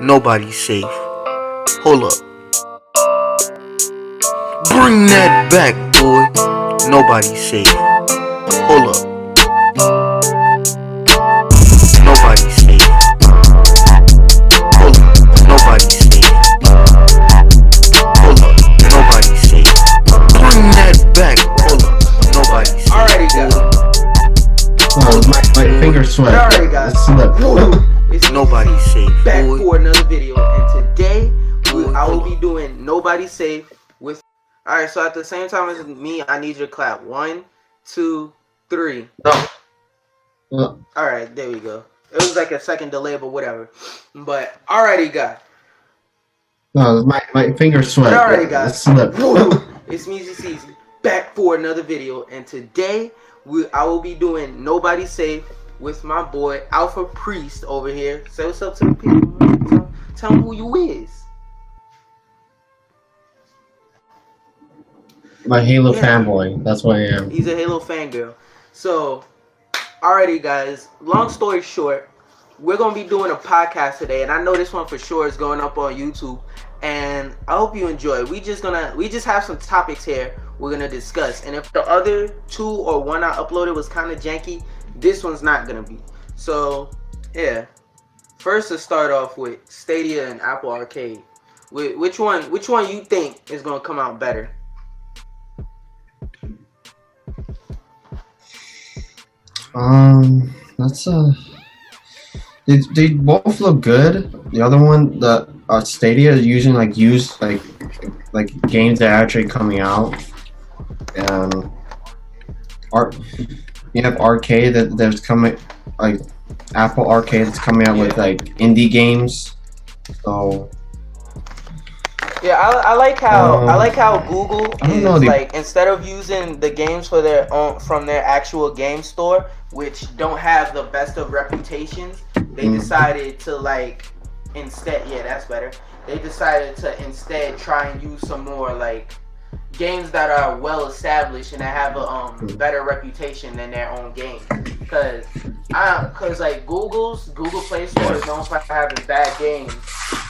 Nobody's safe. Hold up. Bring that back, boy. Nobody's safe. Hold up. Nobody's safe. Hold up. Nobody's safe. Hold up. Nobody's safe. Bring that back. Hold up. Nobody's safe. Alrighty, guys. Oh, my finger sweat. Alrighty, guys. It's Nobody's safe. Back boy. for another video, and today I will be doing Nobody's Safe with. Alright, so at the same time as me, I need your clap. 1, 2, 3. No. Alright, there we go. It was like a second delay, but whatever. But alrighty, guys. No, my finger sweat. Alrighty, guys. Slip. It's Wczy Ceez back for another video, and today I will be doing Nobody's Safe with my boy Alphapreist over here. Say what's up to the people. Tell them who you is. My Halo fanboy. That's what I am. He's a Halo fangirl. So, alrighty, guys. Long story short, we're gonna be doing a podcast today, and I know this one for sure is going up on YouTube. And I hope you enjoy. We just have some topics here we're gonna discuss. And if the other 2 or 1 I uploaded was kind of janky, this one's not gonna be. So, yeah. First, to start off with Stadia and Apple Arcade. Which one you think is gonna come out better? That's they both look good. The other one, the Stadia, is using like games that are actually coming out. You have Arcade that's coming, like Apple Arcade that's coming out with like indie games. So yeah, I like how Google is like, instead of using the games for their own from their actual game store, which don't have the best of reputations, they decided to instead They decided to instead try and use some more like games that are well established and that have a better reputation than their own games. Cause like Google Play Store is known for having bad games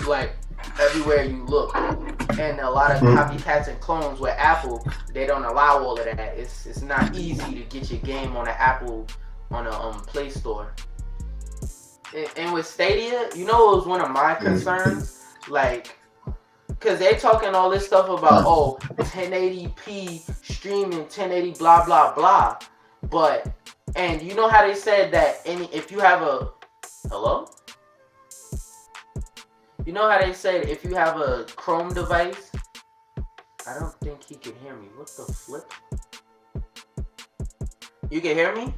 like everywhere you look, and a lot of copycats and clones. With Apple, they don't allow all of that. It's not easy to get your game on an Apple Play Store. And with Stadia, you know, it was one of my concerns, like, cause they're talking all this stuff about 1080p streaming, 1080 blah blah blah, and you know how they said that if you have a You know how they said if you have a Chrome device? I don't think he can hear me. What the flip? You can hear me?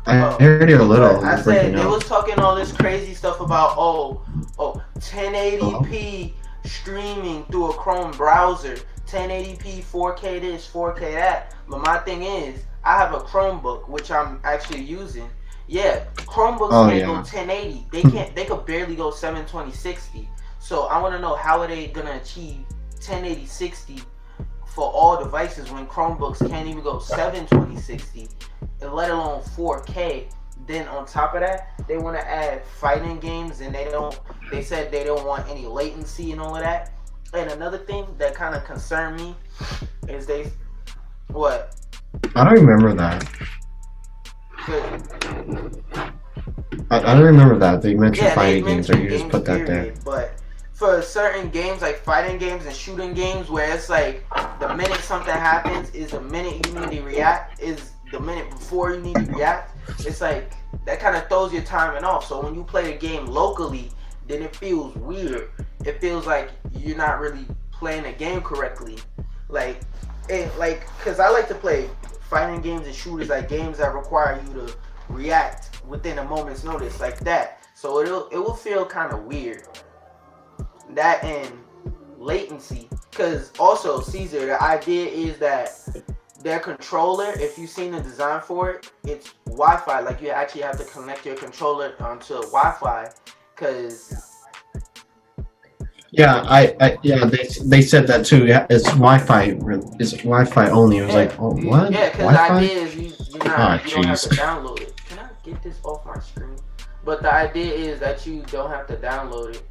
I heard you a little. I said they was talking all this crazy stuff about 1080p streaming through a Chrome browser, 1080p, 4K this, 4K that. But my thing is, I have a Chromebook which I'm actually using. Yeah, Chromebooks can't go 1080. They could barely go 720/60. So I want to know, how are they gonna achieve 1080/60 for all devices when Chromebooks can't even go 720/60, and let alone 4K. Then on top of that, they want to add fighting games, and they said they don't want any latency and all of that. And another thing that kind of concerned me is what? I don't remember that. I don't remember that. They mentioned fighting games, or you just put that there. But for certain games, like fighting games and shooting games, where it's like the minute something happens is the minute you need to react, is the minute before you need to react. It's like that kind of throws your timing off. So when you play a game locally, then it feels weird. It feels like you're not really playing the game correctly. Cause I like to play fighting games and shooters, like games that require you to react within a moment's notice, like that. So it will feel kind of weird. That and latency, because also Caesar, the idea is that their controller, if you've seen the design for it, it's Wi-Fi. Like you actually have to connect your controller onto Wi-Fi, because they said that too. Yeah, it's Wi-Fi. It's Wi-Fi only. It was like, oh, what? Yeah, because the idea is you don't have to download it. Can I get this off my screen? But the idea is that you don't have to download it.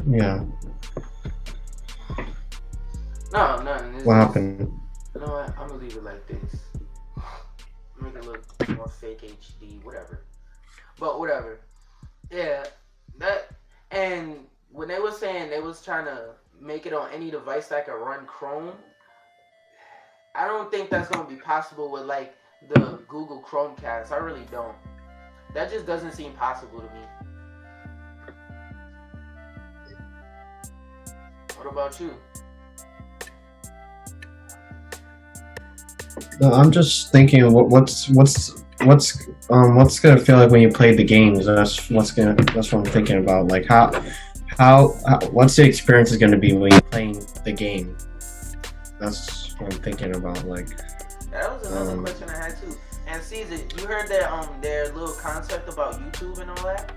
Yeah. No. What happened? You know what? I'm gonna leave it like this. Make it look more fake HD, whatever. But whatever. Yeah, that. And when they were saying they was trying to make it on any device that could run Chrome, I don't think that's gonna be possible with like the Google Chromecast. I really don't. That just doesn't seem possible to me. What about you? No, I'm just thinking what's gonna feel like when you play the games. That's what I'm thinking about. Like how what's the experience is gonna be when you're playing the game. That's what I'm thinking about. Like that was another question I had too. And Caesar, you heard their little concept about YouTube and all that?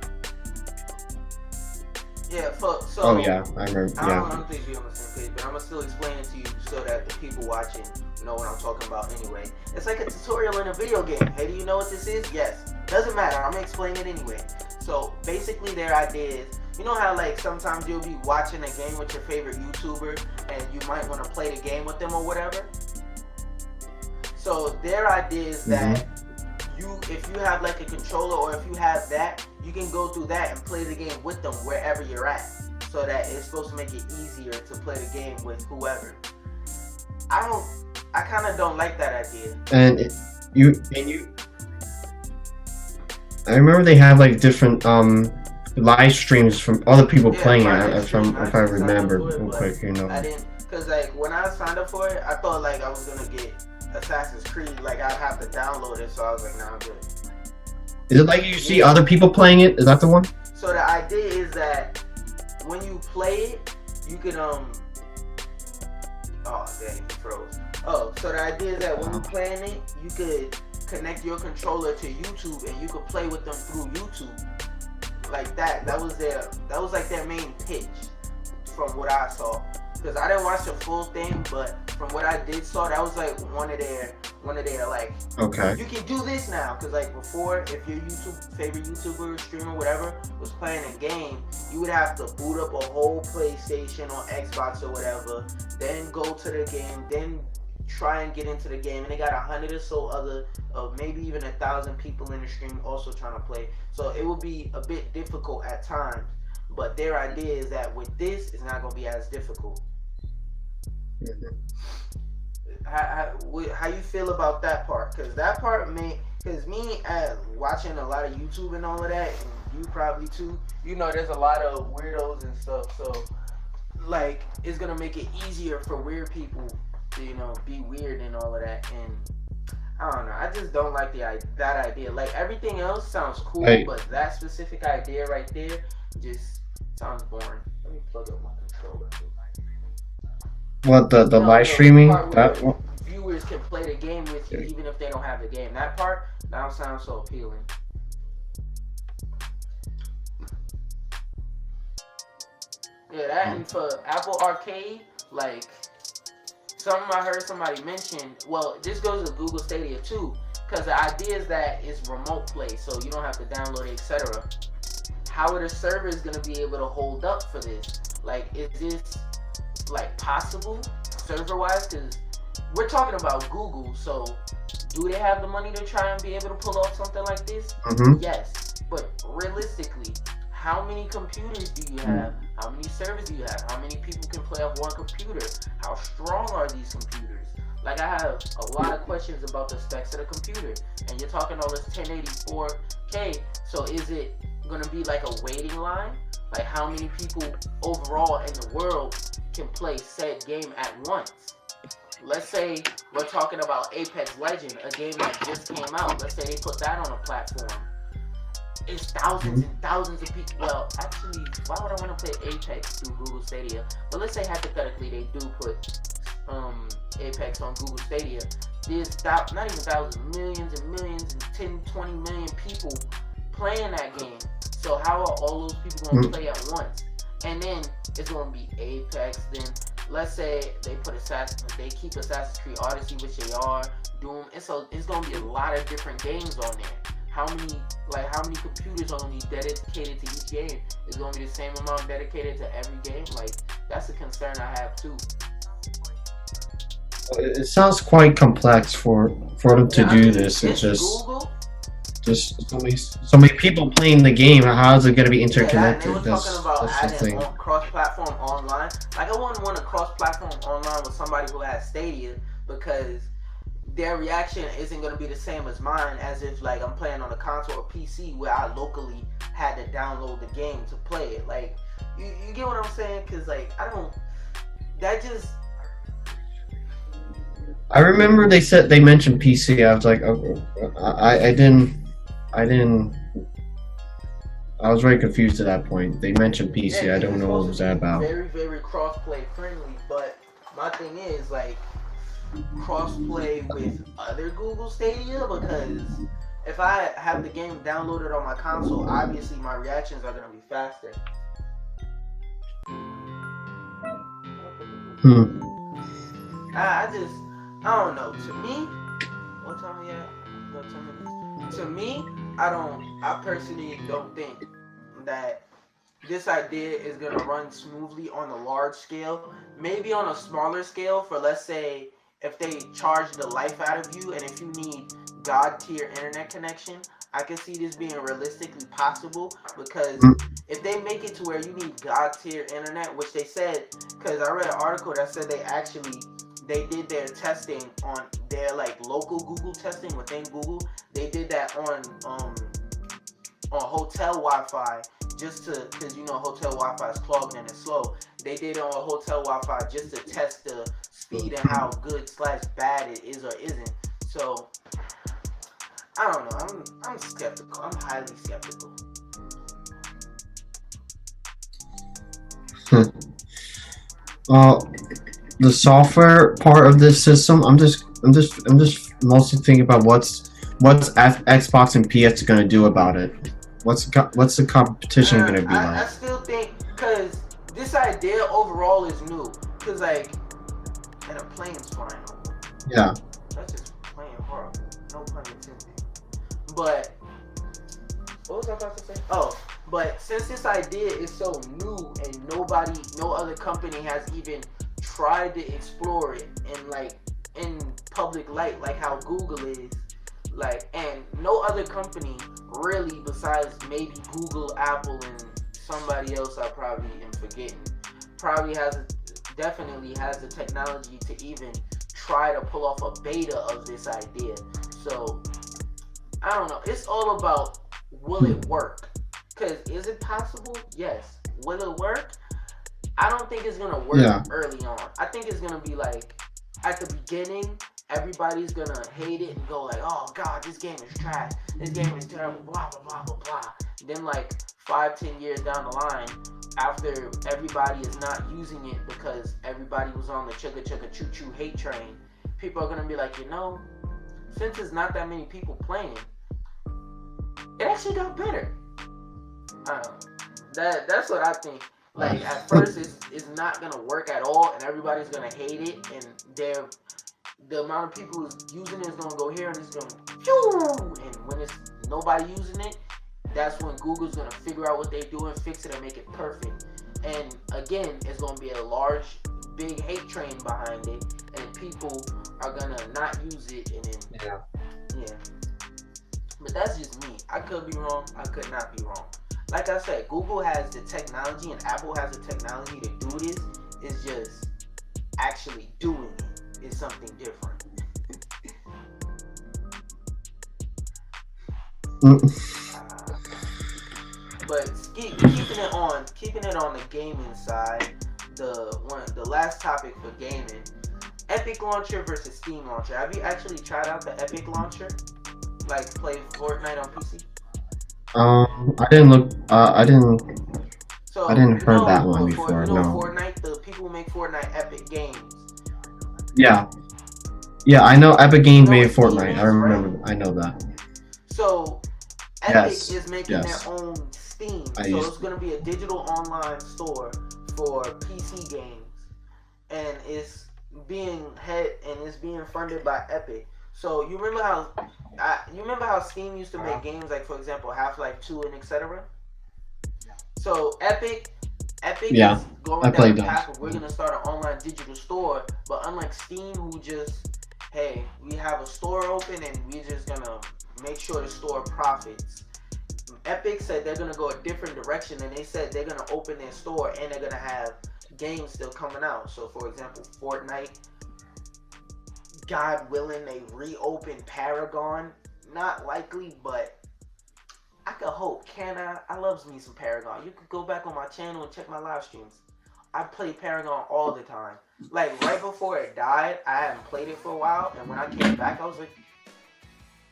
Yeah, so oh yeah, I remember. I don't think we're on the same page, but I'm gonna still explain it to you so that the people watching know what I'm talking about anyway. It's like a tutorial in a video game. Hey, do you know what this is? Yes. Doesn't matter. I'm gonna explain it anyway. So basically their idea is, you know how like sometimes you'll be watching a game with your favorite YouTuber and you might want to play the game with them or whatever? So their idea is that if you have like a controller or if you have that, you can go through that and play the game with them wherever you're at. So that it's supposed to make it easier to play the game with whoever. I kind of don't like that idea. And you. I remember they have like different live streams from other people playing it. If I remember real quick, you know. I didn't, cause like when I signed up for it, I thought like I was gonna get Assassin's Creed. Like I'd have to download it, so I was like, nah, I'm good. Is it like you see other people playing it? Is that the one? So the idea is that when you play it, you can oh dang, you froze. Oh, so the idea is that when you're playing it, you could connect your controller to YouTube and you could play with them through YouTube. Like that. That was like their main pitch from what I saw. Because I didn't watch the full thing, but from what I did saw, that was like one of their like, okay, you can do this now. Because like before, if your favorite YouTuber, streamer, whatever, was playing a game, you would have to boot up a whole PlayStation or Xbox or whatever, then go to the game, then try and get into the game, and they got 100 or so other, maybe even 1,000 people in the stream also trying to play. So it would be a bit difficult at times. But their idea is that with this, it's not going to be as difficult. How you feel about that part? Because that part because me watching a lot of YouTube and all of that, and you probably too, you know there's a lot of weirdos and stuff, so like it's going to make it easier for weird people to, you know, be weird and all of that. And I don't know, I just don't like that idea. Like everything else sounds cool, but that specific idea right there just sounds boring. Let me plug up my controller. What, the live streaming? That one? Viewers can play the game with you even if they don't have the game. That part, that don't sound so appealing. Yeah, that, and for Apple Arcade, like something I heard somebody mention, well, this goes to Google Stadia too, because the idea is that it's remote play, so you don't have to download it, etc. How are the servers going to be able to hold up for this? Like, is this like possible server-wise? Because we're talking about Google, so do they have the money to try and be able to pull off something like this? Yes, but realistically, how many computers do you have? How many servers do you have? How many people can play off one computer? How strong are these computers? Like, I have a lot of questions about the specs of the computer, and you're talking all this 1084K, so is it gonna be like a waiting line? Like, how many people overall in the world can play said game at once? Let's say we're talking about Apex Legends, a game that just came out. Let's say they put that on a platform. It's thousands and thousands of people. Well, actually, why would I want to play Apex through Google Stadia? But let's say hypothetically they do put Apex on Google Stadia. There's not even thousands, millions and millions and 10, 20 million people playing that game. So how are all those people going to play at once? And then it's going to be Apex, then let's say they keep Assassin's Creed Odyssey, which they are, Doom. It's gonna be a lot of different games on there. How many computers are gonna be dedicated to each game? Is gonna be the same amount dedicated to every game? Like, that's a concern I have too. It sounds quite complex for them to do this. It's just so many people playing the game. How is it going to be interconnected? Yeah, they were talking about adding cross-platform online. Like, I wouldn't want a cross-platform online with somebody who has Stadia, because their reaction isn't going to be the same as mine, as if like I'm playing on a console or PC where I locally had to download the game to play it. Like, you get what I'm saying? Because like, I remember they mentioned PC. I was like, oh, I was very confused at that point. They mentioned PC. Yeah, I don't know what was that about. Very, very cross-play friendly, but my thing is like cross-play with other Google Stadia, because if I have the game downloaded on my console, obviously my reactions are gonna be faster. I don't know. To me, what time we at? About 10 minutes. To me, I personally don't think that this idea is gonna run smoothly on a large scale. Maybe on a smaller scale, for let's say if they charge the life out of you, and if you need God tier internet connection, I can see this being realistically possible, because if they make it to where you need God tier internet, which they said, because I read an article that said they did their testing on their like local Google testing within Google. They did that on hotel Wi-Fi, just to, because you know hotel Wi-Fi is clogged and it's slow. They did it on hotel Wi-Fi just to test the speed and how good / bad it is or isn't. So I don't know. I'm skeptical. I'm highly skeptical. The software part of this system, I'm just mostly thinking about what's Xbox and PS going to do about it. What's the competition going to be like? I still think, because this idea overall is new. Because like, and a plane's flying over. Yeah. That's just plain horrible. No pun intended. But what was I about to say? Oh, but since this idea is so new and no other company has even tried to explore it in public light, like how Google is, like, and no other company really besides maybe Google, Apple, and somebody else I probably am forgetting, definitely has the technology to even try to pull off a beta of this idea. So I don't know. It's all about, will it work? Because is it possible? Yes. Will it work? I don't think it's gonna work early on. I think it's gonna be like at the beginning, everybody's gonna hate it and go like, "Oh God, this game is trash. This game is terrible." Blah blah blah blah blah. Then like 5-10 years down the line, after everybody is not using it because everybody was on the chugga chugga choo choo hate train, people are gonna be like, you know, since there's not that many people playing, it actually got better. That's what I think. Like, at first, it's not gonna work at all, and everybody's gonna hate it, and the amount of people who's using it is gonna go here, and it's gonna phew, and when it's nobody using it, that's when Google's gonna figure out what they do and fix it and make it perfect. And again, it's gonna be a large, big hate train behind it, and people are gonna not use it, and then yeah. But that's just me. I could be wrong. I could not be wrong. Like I said, Google has the technology and Apple has the technology to do this. It's just actually doing it is something different. But keeping it on the gaming side, the last topic for gaming, Epic Launcher versus Steam Launcher. Have you actually tried out the Epic Launcher? Like play Fortnite on PC? I didn't look. I didn't heard that one before. You know No. Fortnite, the people who make Fortnite, Epic Games. Yeah, I know Epic Games made Fortnite. I remember. Right? I know that. So Epic is making their own Steam. So it's going to be a digital online store for PC games. and it's being funded by Epic. So you remember how Steam used to make games like, for example, Half-Life 2 and etc. So Epic is going down the path of we're gonna start an online digital store, but unlike Steam, who just, hey, we have a store open and we're just gonna make sure the store profits. Epic said they're gonna go a different direction, and they said they're gonna open their store and they're gonna have games still coming out. So for example, Fortnite, God willing, they reopen Paragon. Not likely, but I could hope. Can I? I loves me some Paragon. You could go back on my channel and check my live streams. I play Paragon all the time. Like right before it died, I hadn't played it for a while, and when I came back, I was like,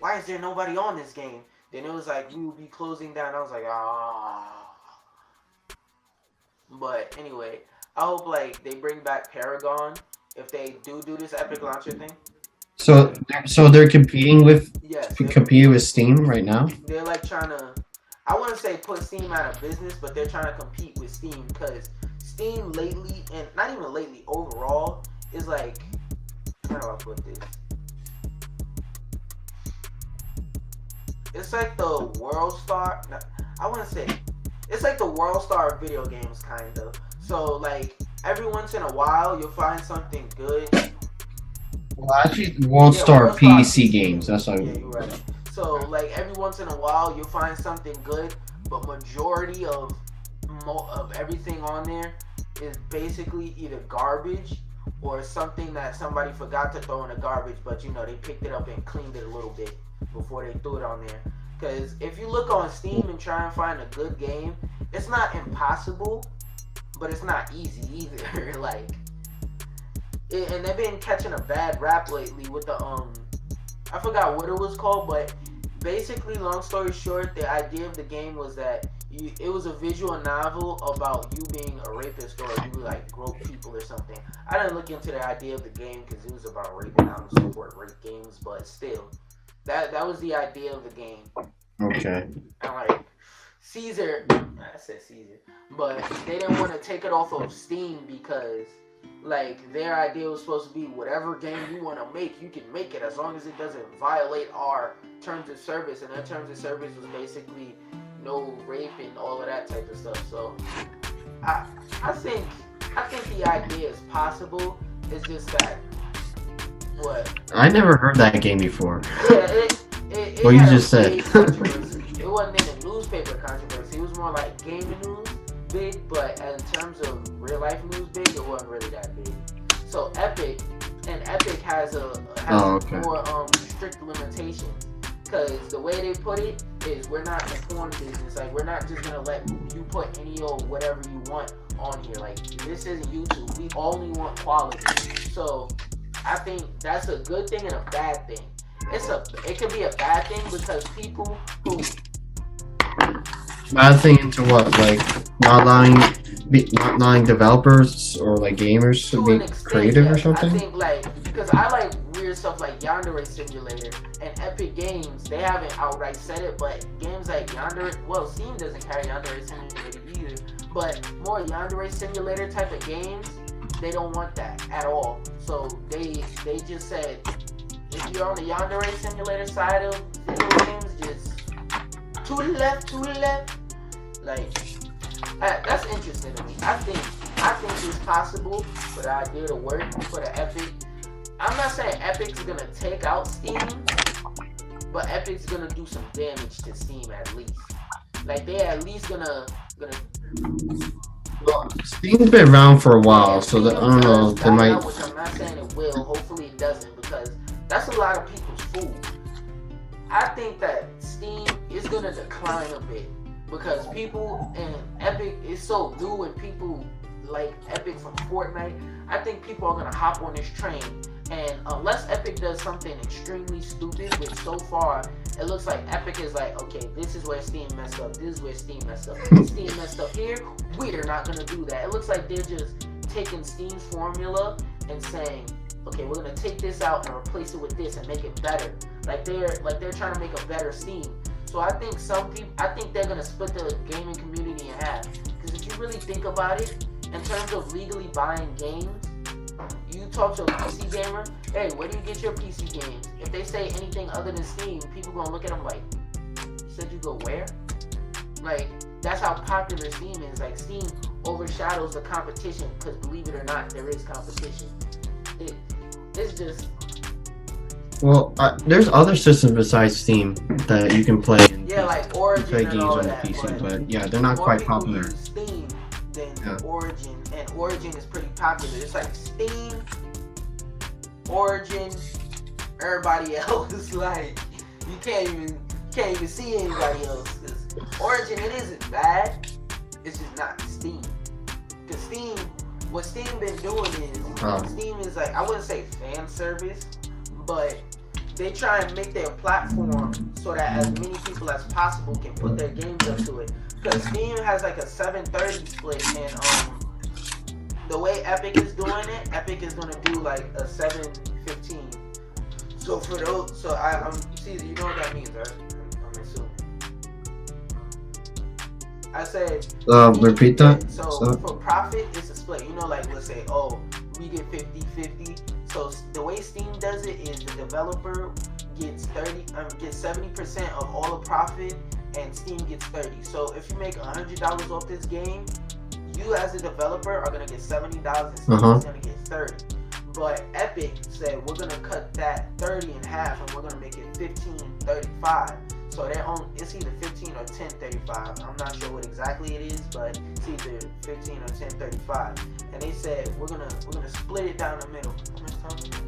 why is there nobody on this game? Then it was like, we will be closing down. I was like, ah. But anyway, I hope like they bring back Paragon if they do this Epic Launcher thing. So they're competing with Steam right now? They're like trying to, I wouldn't say put Steam out of business, but they're trying to compete with Steam, because Steam lately, and not even lately, overall, is like, how do I put this? It's like the World Star, I wouldn't say, it's like the World Star of video games, kind of. So like, every once in a while, you'll find something good. Well, actually, World Star PC games. That's what. Yeah, you're right. So, like every once in a while, you'll find something good, but majority of everything on there is basically either garbage or something that somebody forgot to throw in the garbage, but you know they picked it up and cleaned it a little bit before they threw it on there. Because if you look on Steam and try and find a good game, it's not impossible, but it's not easy either. Like. And they've been catching a bad rap lately with the I forgot what it was called, but basically, long story short, the idea of the game was that it was a visual novel about you being a rapist or you like grope people or something. I didn't look into the idea of the game because it was about rape, and I don't support rape games, but still, that was the idea of the game. Okay. And like Caesar, I said Caesar, but they didn't want to take it off of Steam because. Like, their idea was supposed to be whatever game you want to make, you can make it as long as it doesn't violate our terms of service. And their terms of service was basically no rape and all of that type of stuff. So, I think the idea is possible. It's just that, what? I never heard that game before. Yeah, it what you just said. It wasn't in a newspaper controversy. It was more like gaming news. Big, but in terms of real life news big, it wasn't really that big. So Epic has more strict limitations, because the way they put it is we're not a porn business. Like, we're not just gonna let you put any old whatever you want on here. Like, this isn't YouTube. We only want quality. So I think that's a good thing and a bad thing. It can be a bad thing because people who bad thing into what? Like not allowing developers or like gamers to be creative or something? I think like, because I like weird stuff like Yandere Simulator and Epic Games. They haven't outright said it, but games like Yandere, well, Steam doesn't carry Yandere Simulator either, but more Yandere Simulator type of games, they don't want that at all. So they just said, if you're on the Yandere Simulator side of video games, just to the left. Like, that's interesting to me. I think it's possible for the idea to work for the Epic. I'm not saying Epic's gonna take out Steam, but Epic's gonna do some damage to Steam at least. Like, they're at least gonna. Well, Steam's been around for a while, so I don't know. They might. Which I'm not saying it will. Hopefully it doesn't, because that's a lot of people's food. I think that Steam is gonna decline a bit because people and Epic is so new, and people like Epic from Fortnite. I think people are gonna hop on this train, and unless Epic does something extremely stupid, which so far it looks like Epic is like, okay, this is where Steam messed up. This is where Steam messed up. Steam messed up here. We're not gonna do that. It looks like they're just taking Steam's formula and saying, okay, we're gonna take this out and replace it with this and make it better. Like they're trying to make a better Steam. So I think they're gonna split the gaming community in half. Because if you really think about it, in terms of legally buying games, you talk to a PC gamer, hey, where do you get your PC games? If they say anything other than Steam, people gonna look at them like, you said you go where? Like, that's how popular Steam is. Like, Steam overshadows the competition, because believe it or not, there is competition. It's just... Well, there's other systems besides Steam that you can play. Yeah, like Origin play and games all on the that, PC, but yeah, they're not quite popular. Use Steam than Origin, and Origin is pretty popular. It's like Steam, Origin, everybody else. Like, you can't even see anybody else. Cause Origin, it isn't bad. It's just not Steam. Cause Steam, what Steam been doing is Steam is like, I wouldn't say fan service, but they try and make their platform so that as many people as possible can put their games up to it. Because Steam has like a 730 split, and the way Epic is doing it, Epic is gonna do like a 715. So for those, so I'm Caesar, you know what that means, right? I'm assuming. I said. Repeat that. So for profit, it's a split. You know, like let's say, oh, we get 50-50. So the way Steam does it is the developer gets 70% of all the profit, and Steam gets 30. So if you make $100 off this game, you as a developer are gonna get $70, and Steam is gonna get 30. But Epic said we're gonna cut that 30 in half, and we're gonna make it 15.35. So it's either 15 or 10.35. I'm not sure what exactly it is, but it's either 15 or 10.35. And they said we're gonna split it down the middle. How much time?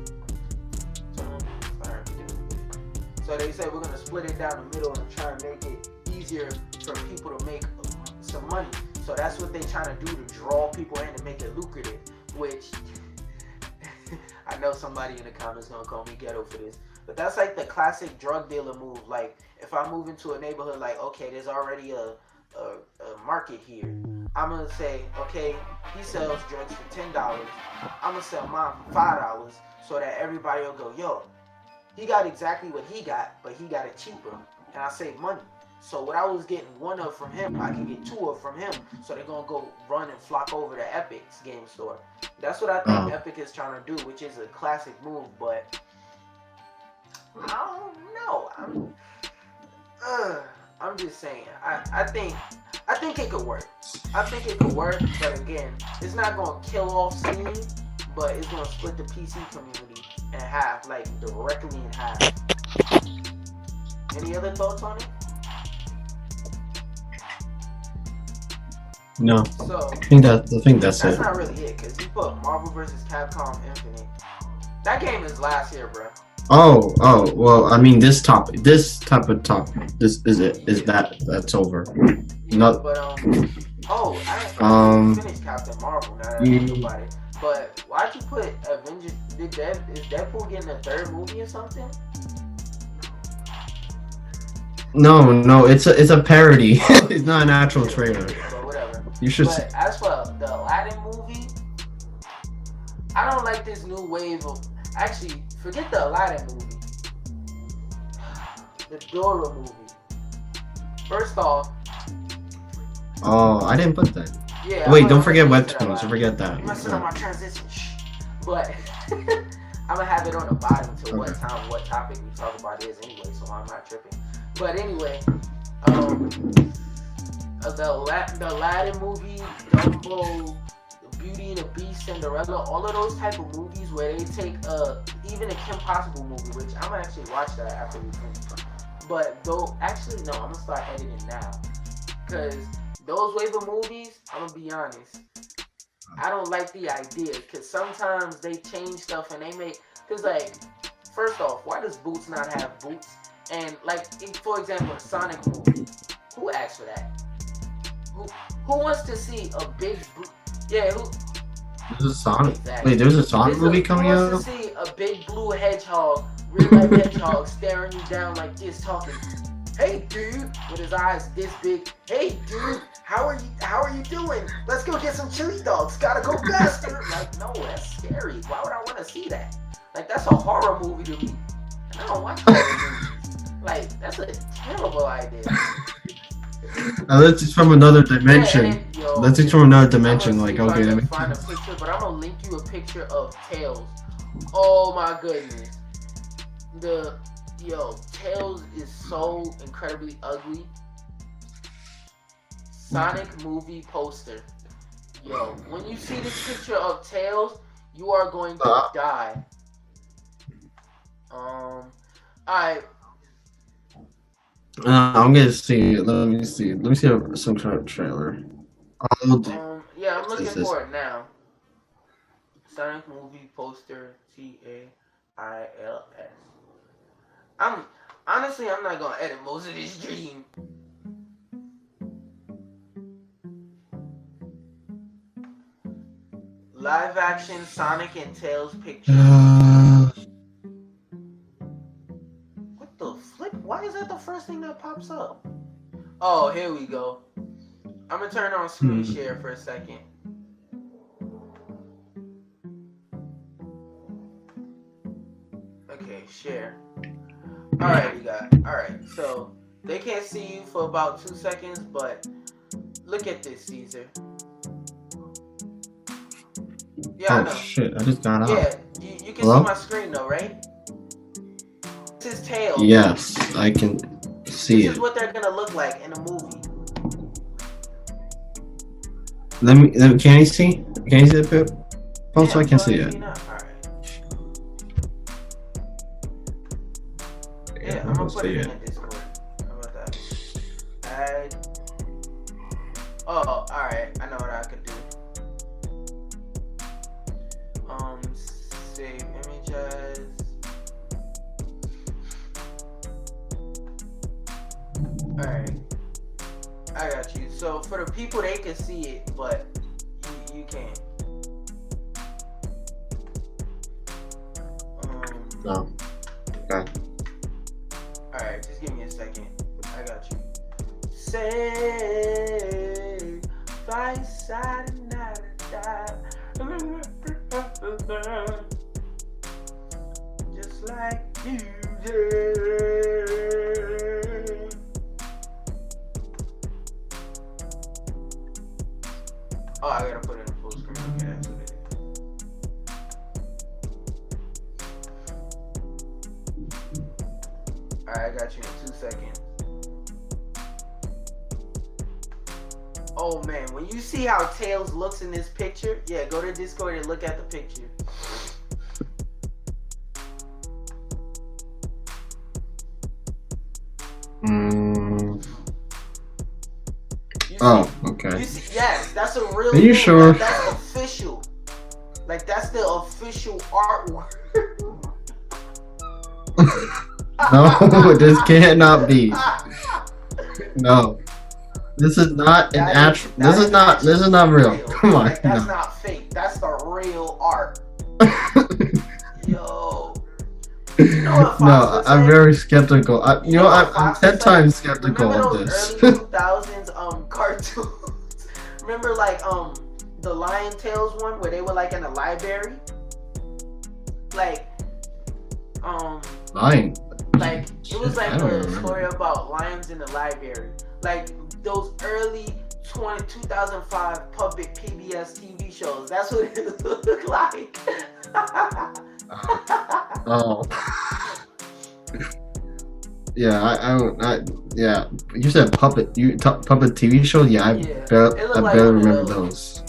So they said we're gonna split it down the middle and try and make it easier for people to make some money. So that's what they're trying to do, to draw people in and make it lucrative. Which I know somebody in the comments gonna call me ghetto for this, but that's like the classic drug dealer move. Like, if I move into a neighborhood, like, okay, there's already a market here. I'm gonna say, okay, he sells drugs for $10. I'm gonna sell mine for $5, so that everybody will go, yo, he got exactly what he got, but he got it cheaper, and I save money. So what I was getting one of from him, I can get two of from him. So they're gonna go run and flock over to Epic's game store. That's what I think Epic is trying to do, which is a classic move. But I don't know. I'm just saying. I think it could work. I think it could work, but again, it's not gonna kill off Steam, but it's gonna split the PC community in half, like directly in half. Any other thoughts on it? No. So I think that's it. That's not really it, because you put Marvel vs. Capcom Infinite. That game is last year, bro. Oh, well, I mean, this type of topic, this is it, is that's over. Yeah, Not, but I finished Captain Marvel now that I think about it. But why'd you put Avengers? Is Deadpool getting a third movie or something? No, it's a parody. It's not an actual trailer. But whatever. You should. But as for the Aladdin movie, I don't like this new wave of. Actually, forget the Aladdin movie. The Dora movie. First off. Oh, I didn't put that. Yeah. Wait, don't forget Weptooms. Don't forget that. You're messing up my transition. But I'm gonna have it on the bottom till what time, what topic we talk about is anyway, so I'm not tripping. But anyway, the Aladdin movie, Dumbo, Beauty and the Beast, Cinderella, all of those type of movies where they take even a Kim Possible movie, which I'm gonna actually watch that after we finish. But though, actually no, I'm gonna start editing now, cause those wave of movies, I'm gonna be honest, I don't like the idea, cause sometimes they change stuff and they make, cause like, first off, why does Boots not have boots? And like, for example, a Sonic movie, who asked for that? Who wants to see a big boot? Yeah, who? There's a Sonic. Exactly. Wait, there's a Sonic movie coming out? Who wants to see a big blue hedgehog, real life hedgehog, staring you down like this, talking, "Hey dude," with his eyes this big. "Hey dude, how are you doing? Let's go get some chili dogs. Gotta go faster." Like, no, that's scary. Why would I want to see that? Like, that's a horror movie to me. And I don't watch horror movies. Like, that's a terrible idea. This is from another dimension. Yeah, Let's explore another dimension. Like, okay, let me find a picture, but I'm gonna link you a picture of Tails. Oh my goodness, Tails is so incredibly ugly. Sonic movie poster. Yo, when you see this picture of Tails, you are going to die. Alright. I'm gonna see it. Let me see some kind of trailer. Yeah, I'm looking for it now. Sonic movie poster, TAILS. I'm not gonna edit most of this dream. Live action Sonic and Tails picture. What the flip? Why is that the first thing that pops up? Oh, here we go. I'm gonna turn on screen share for a second. Okay, share. Alright, alright, so they can't see you for about 2 seconds, but look at this, Caesar. Yeah, I know. Shit, I just got out. Yeah, you can see my screen though, right? This is Tails. Yes, I can see it. This is what they're gonna look like in a movie. Let me can you see? Can you see the pip? Also, I can see it. Yeah, I'm gonna put it in Discord. How about that? Alright, I know what I could do. Save images. Alright. I got you. So for the people, they can see it, but you can't. No. Okay. Alright, just give me a second. I got you. Say by side and not just like you did. Oh, I gotta put it in full screen. Okay, that's what it is. Alright, I got you in 2 seconds. Oh man, when you see how Tails looks in this picture, yeah, go to Discord and look at the picture. Oh, okay. You see, yes, that's a real. Are you sure? Like, that's official. Like that's the official artwork. No, this cannot be. No. This is not an actual. This is not real. Come on. Like, that's not fake. That's the real art. Yo. You know what no, I'm very skeptical. I'm 10 times skeptical of this. Remember those early 2000s cartoons? Remember like the Lion Tales one where they were like in a library? Like Lion. Like it was like a story about lions in the library. Like those early 2005 public PBS TV shows. That's what it looked like. Oh. Yeah, yeah. You said puppet. Puppet TV show. Yeah, I barely remember those.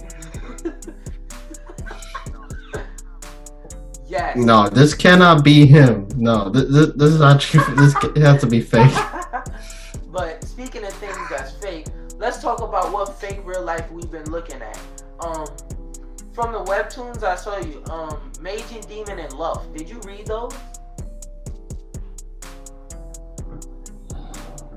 Yes. No, this cannot be him. No, this is actually this has to be fake. But speaking of things that's fake, let's talk about what fake real life we've been looking at. From the Weptooms I saw you, Mage and Demon and Luff. Did you read those?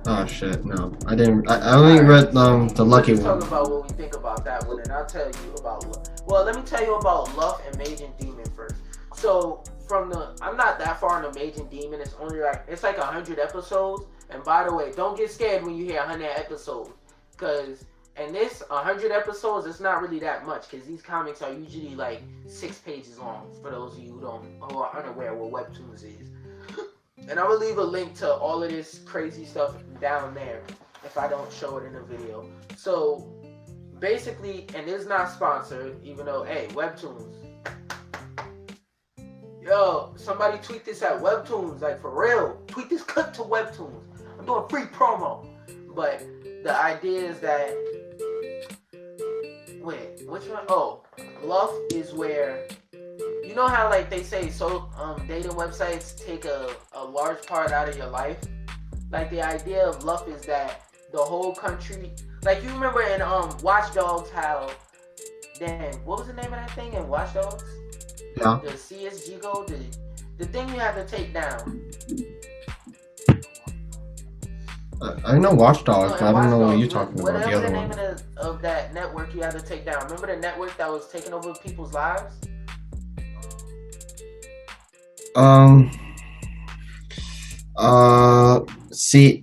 Oh shit, no. I didn't. I only read the Lucky one. Let's talk about what we think about that one, and I'll tell you about Luff. Well, let me tell you about Luff and Mage and Demon first. So I'm not that far into Mage and Demon. It's only it's like 100 episodes. And by the way, don't get scared when you hear 100 episodes, cause in this 100 episodes, it's not really that much, cause these comics are usually like 6 pages long. For those of you who are unaware what Weptooms is, and I will leave a link to all of this crazy stuff down there if I don't show it in the video. So basically, and it's not sponsored, even though, hey, Weptooms. Yo, somebody tweet this at Weptooms, like for real. Tweet this clip to Weptooms. I'm doing free promo. But the idea is that, wait, which one? Oh, Luff is where, you know how like they say dating websites take a large part out of your life? Like the idea of Luff is that the whole country, like you remember in Watch Dogs how, damn, what was the name of that thing in Watch Dogs? Yeah. The CSGO, the thing you have to take down. I know Watch Dogs, but I don't know what you're talking about. Whatever The other the one. name of that network you had to take down. Remember the network that was taking over people's lives? C.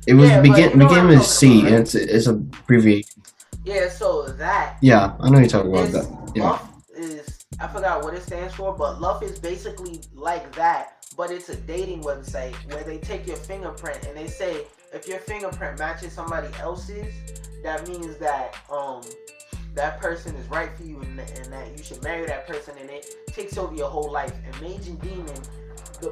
It was begin with C, about, right? and it's a abbreviation. Yeah, so that. Yeah, I know you're talking about that. Yeah. Luff is, I forgot what it stands for, but Luff is basically like that, but it's a dating website where they take your fingerprint and they say if your fingerprint matches somebody else's, that means that that person is right for you and that you should marry that person, and it takes over your whole life. And Mage and Demon,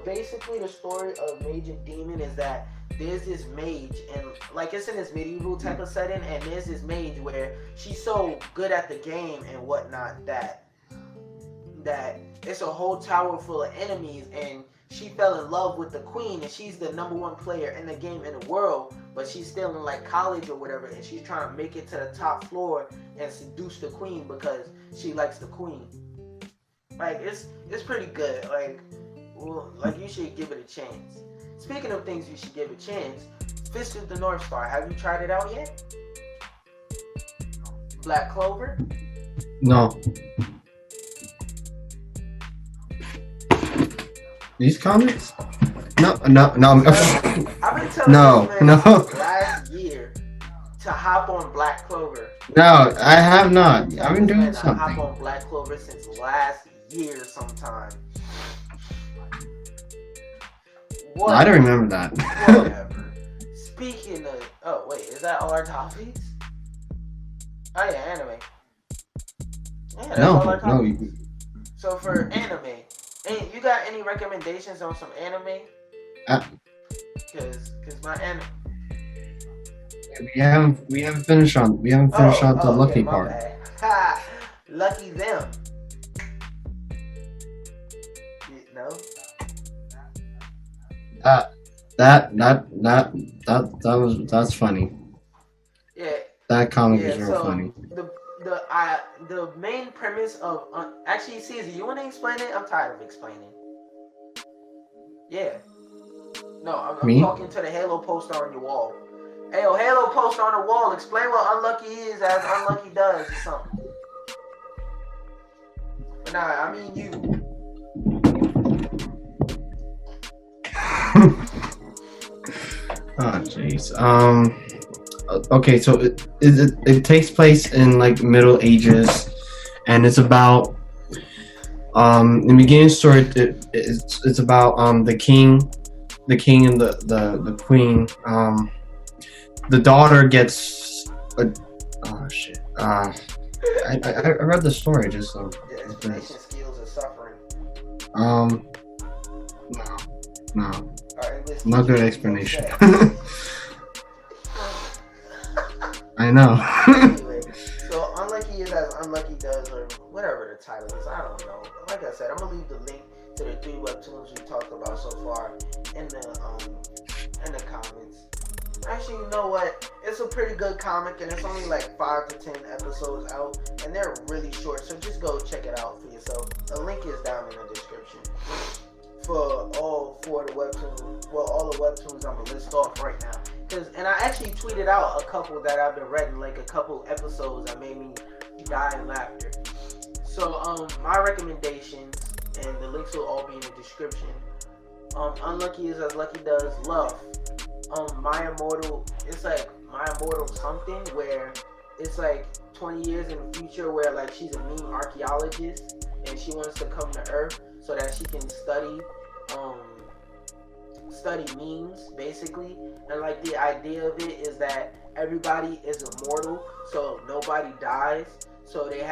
basically the story of Mage and Demon is that there's this mage, and like it's in this medieval type of setting, and there's this mage where she's so good at the game and whatnot that it's a whole tower full of enemies, and she fell in love with the queen, and she's the #1 player in the game in the world, but she's still in like college or whatever, and she's trying to make it to the top floor and seduce the queen because she likes the queen. Like it's pretty good. Like you should give it a chance. Speaking of things you should give a chance, Fist of the North Star. Have you tried it out yet? Black Clover? No. These comics? No. I've been telling this man since last year to hop on Black Clover. No, I have not. I've been doing something. I hop on Black Clover since last year sometime. What? I don't remember that. Whatever. Speaking of, oh wait, is that all our topics? Oh yeah, anime. Yeah, that's all our topics. No. So for anime, you got any recommendations on some anime? Cause my anime. We haven't finished on the lucky part. Ha! Lucky them. No. That's funny. Yeah. That comic is real funny. The main premise of actually, Caesar, you want to explain it? I'm tired of explaining. Yeah. No, I'm talking to the Halo poster on your wall. Hey, Halo poster on the wall. Explain what Unlucky is as Unlucky does or something. But nah, I mean you. Oh jeez. Okay, so it takes place in like Middle Ages, and it's about in the beginning story it's about the king and the queen. The daughter gets oh shit. I read the story just The explanation skills are suffering. No. Alright, Not good explanation. I know. Anyway, so Unlucky is as Unlucky does, or whatever the title is. I don't know. Like I said, I'm gonna leave the link to the 3 webtoons we talked about so far in the comments. Actually, you know what? It's a pretty good comic, and it's only like 5 to 10 episodes out, and they're really short. So just go check it out for yourself. The link is down in the description for all 4 of the webtoons. Well, all the webtoons I'm gonna list off right now. And I actually tweeted out a couple that I've been reading, like a couple episodes that made me die in laughter. So my recommendations, and the links will all be in the description. Unlucky is as Lucky does. Luff. My Immortal. It's like My Immortal something, where it's like 20 years in the future, where like she's a meme archaeologist and she wants to come to Earth so that she can study study memes basically, and like the idea of it is that everybody is immortal, so nobody dies. So the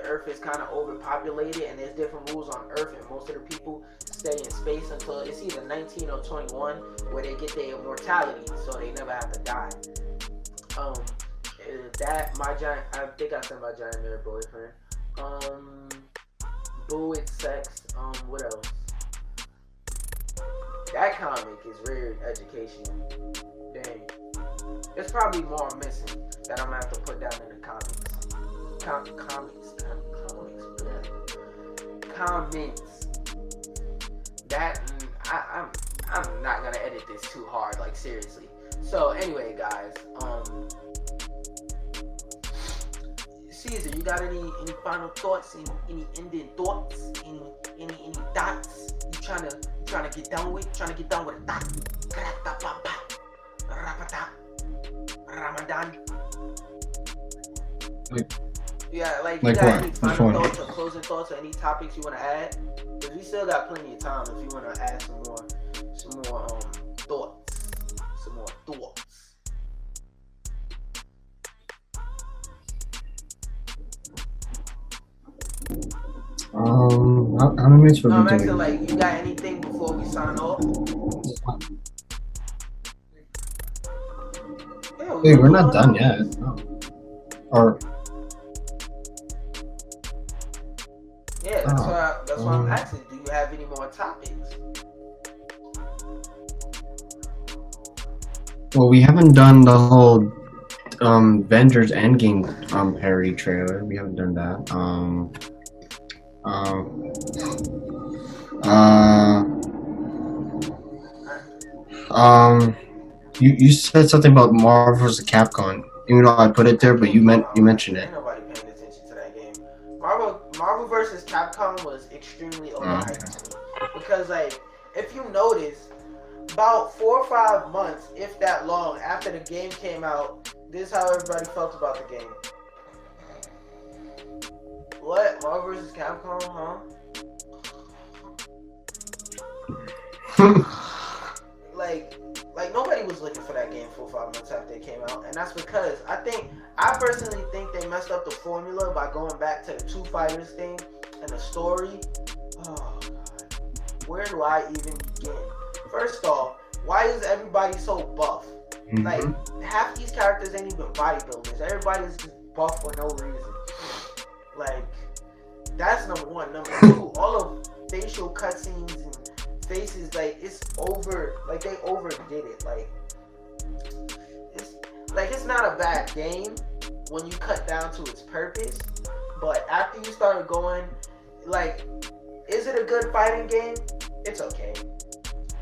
Earth is kind of overpopulated, and there's different rules on Earth, and most of the people stay in space until it's either 19 or 21, where they get their immortality, so they never have to die. I think I said my giant nerd boyfriend. Boo It's Sex. What else? That comic is very educational. Dang. There's probably more missing that I'm gonna have to put down in the comments. Comments. That I'm not gonna edit this too hard, like seriously. So anyway, guys, Caesar, you got any final thoughts? Any ending thoughts? Any dots? You trying to get down with? Trying to get down with a dot? Ramadan. Yeah, like you got what? any final thoughts or closing thoughts or any topics you want to add? Because we still got plenty of time if you want to add some more thoughts. Some more thoughts. How many minutes were we I'm doing? asking, like, you got anything before we sign off? Yeah, Hey, we're not done yet. No. Or yeah, that's why I'm asking. Do you have any more topics? well, we haven't done the whole Avengers Endgame Harry trailer. We haven't done that. You said something about Marvel vs. Capcom. Even though I put it there, but you mentioned it. Ain't nobody paying attention to that game. Marvel vs. Capcom was extremely overhyped to me because, like, if you notice, about 4 or 5 months, if that long, after the game came out, this is how everybody felt about the game. What? Marvel vs. Capcom, huh? like nobody was looking for that game 4 or 5 months after it came out, and that's because I personally think they messed up the formula by going back to the two fighters thing and the story. Oh god, where do I even begin? First off, why is everybody so buff? Mm-hmm. Like, half these characters ain't even bodybuilders. Everybody's just buff for no reason. Like, that's number one. Number two, all of facial cutscenes and faces, like, it's over. Like, they overdid it. It's not a bad game when you cut down to its purpose, but after you started going, like, is it a good fighting game? It's okay.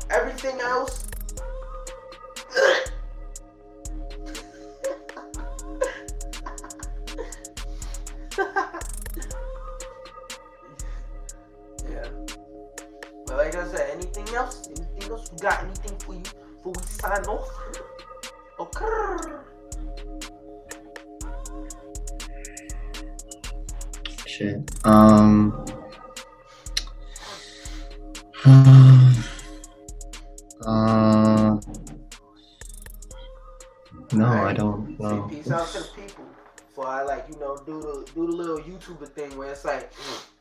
Everything else, yeah. But like I said, anything else? We got anything for you before we sign off? Okay. Shit. No, I don't know. Peace out to the people. For I, like, you know, do the little YouTuber thing where it's like,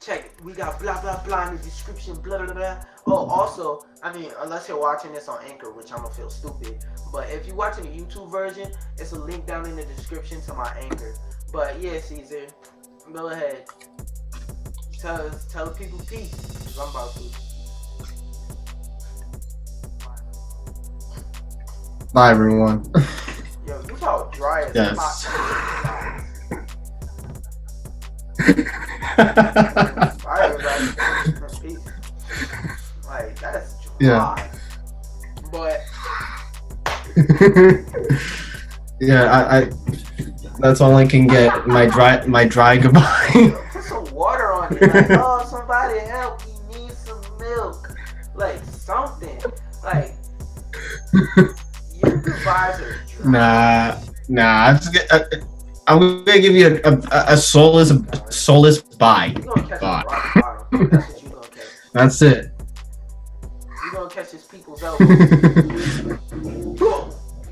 check it, we got blah blah blah in the description, blah blah blah. Oh, also, I mean, unless you're watching this on Anchor, which I'm gonna feel stupid, but if you're watching the YouTube version, it's a link down in the description to my Anchor. But yeah, Caesar, go ahead. Tell the people peace, because I'm about to. Bye, everyone. Yo, you how dry as Yes. Alright, everybody. Peace. Like, that's dry. Yeah. But yeah, I that's all I can get. My dry goodbye. put some water on it. Like, oh, somebody help, we need some milk. Like, something. Like, your goodbyes are dry. Nah. I'm gonna give you a soulless bye. You gonna catch Bye. a rock bottom. That's what you gonna catch. That's it. You gonna catch this people's elbow. You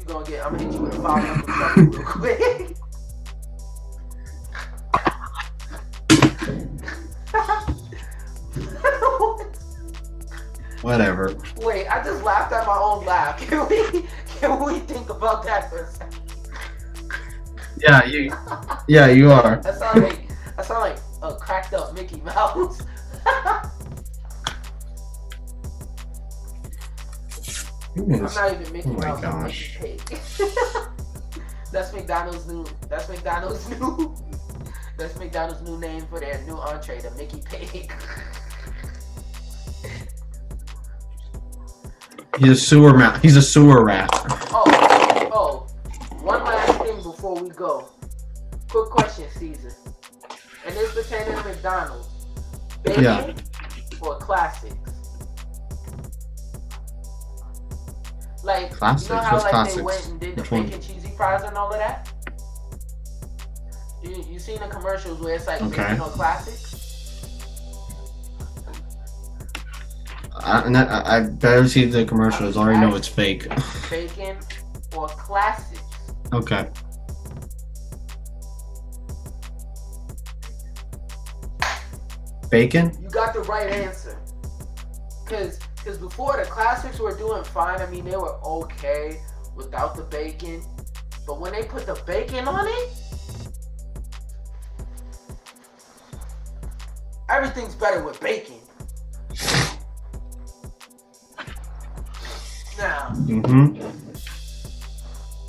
gonna get? I'm gonna hit you with a 5 number real quick. Whatever. Wait, I just laughed at my own laugh. Can we think about that for a second? Yeah, you are. I sound like a cracked up Mickey Mouse. I'm not even Mickey Mouse. Gosh. I'm Mickey Pig. That's McDonald's new name for their new entree, the Mickey Pig. He's a sewer rat. He's a sewer rat. Oh, one last thing before we go. Quick question, Caesar. And this pertaining to McDonald's. Bacon or classics? Like, classics? you know how What's like classics? they went and did the bacon cheesy fries and all of that? You seen the commercials where it's like bacon or classics? I better see the commercials. I already know it's fake. Bacon or classics? Okay. Bacon? You got the right answer. Cause before the classics were doing fine. I mean, they were okay without the bacon. But when they put the bacon on it, everything's better with bacon. Now.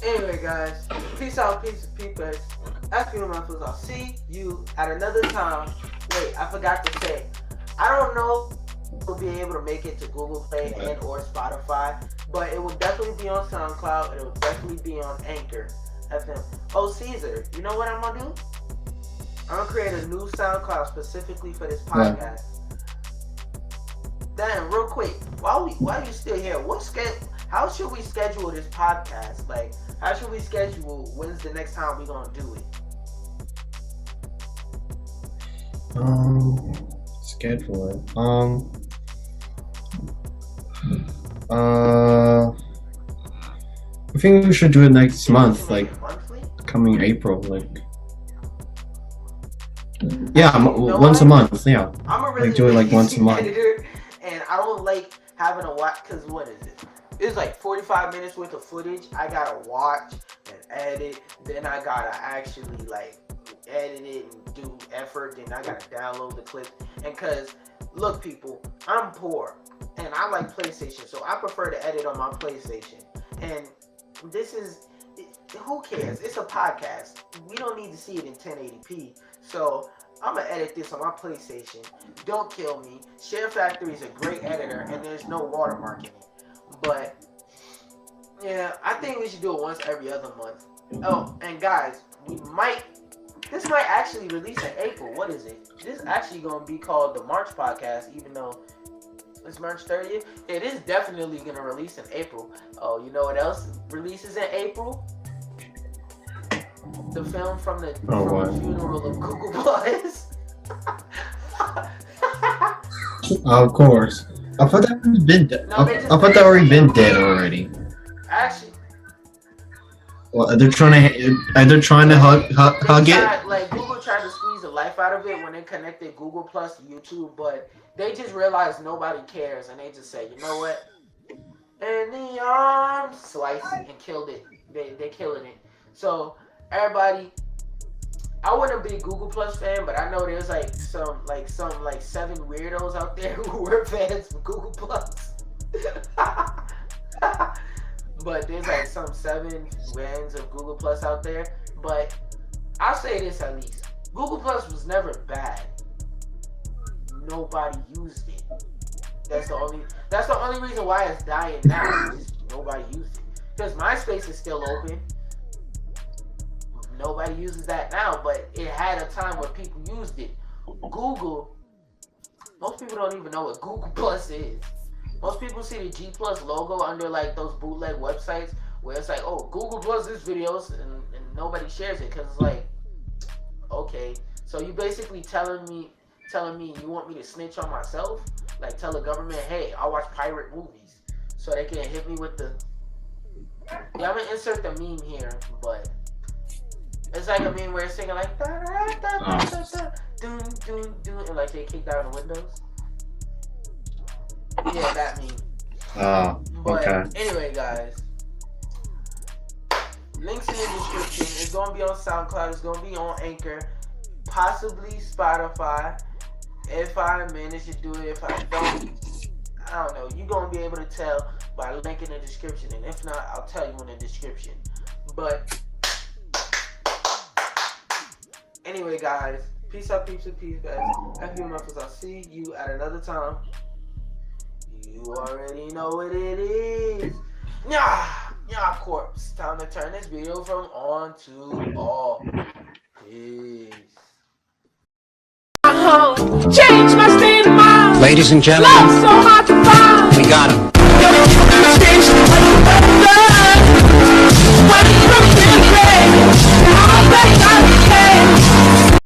Anyway, guys, peace out, peace of peepers. That's me, my friends. I'll see you at another time. Wait, I forgot to say, I don't know if we'll be able to make it to Google Play and or Spotify, but it will definitely be on SoundCloud and it will definitely be on Anchor FM. Oh, Caesar, you know what I'm gonna do? I'm gonna create a new SoundCloud specifically for this podcast. Damn, real quick, while you still here, how should we schedule this podcast? Like, how should we schedule when's the next time we're gonna do it? Schedule it. I think we should do it next month, like coming April, like. Yeah, once a month. Yeah, I'm a really like do it like once a month. Editor, and I don't like having to watch because what is it? It's like 45 minutes worth of footage. I gotta watch and edit. Then I gotta actually like edit it and do effort. Then I gotta download the clip. And cause look, people, I'm poor and I like PlayStation, so I prefer to edit on my PlayStation. And this is who cares? It's a podcast. We don't need to see it in 1080p. So I'm gonna edit this on my PlayStation. Don't kill me. Share Factory is a great editor, and there's no watermark in it. But yeah, I think we should do it once every other month. Oh, and guys, this might actually release in April. What is it? This is actually gonna be called the March podcast, even though it's March 30th. It is definitely gonna release in April. Oh, you know what else releases in April? The film from the funeral of Google Plus. Of course. I thought that was been dead. I thought that already been dead already. Actually. Well, they're trying to hug it. Like Google tried to squeeze the life out of it when they connected Google Plus to YouTube, but they just realized nobody cares, and they just say, you know what? And the arms sliced and killed it. They killing it. So everybody, I wasn't a big Google Plus fan, but I know there's some 7 weirdos out there who were fans of Google Plus. But there's like some 7 fans of Google Plus out there. But I'll say this at least. Google Plus was never bad. Nobody used it. That's the only reason why it's dying now. Just nobody used it. Because MySpace is still open. Nobody uses that now, but it had a time where people used it. Google, most people don't even know what Google Plus is. Most people see the G Plus logo under like those bootleg websites where it's like, oh, Google Plus is videos, and nobody shares it because it's like, okay, so you basically telling me you want me to snitch on myself? Like tell the government, hey, I watch pirate movies. so they can hit me with the. Yeah, I'm gonna insert the meme here, but it's like a meme where it's singing like da da da da da da doom doom doom, and like they kick down the windows. Yeah, that meme. Oh, But okay. anyway, guys, links in the description. It's gonna be on SoundCloud. It's gonna be on Anchor, possibly Spotify. If I manage to do it, if I don't know. You're gonna be able to tell by link in the description, and if not, I'll tell you in the description. But anyway, guys, peace out, peace and peace, guys. Happy Memphis. I'll see you at another time. You already know what it is. Nah, corpse. Time to turn this video from on to off. Peace. Change my state of mind. Ladies and gentlemen, Love's so hard to find. we got him.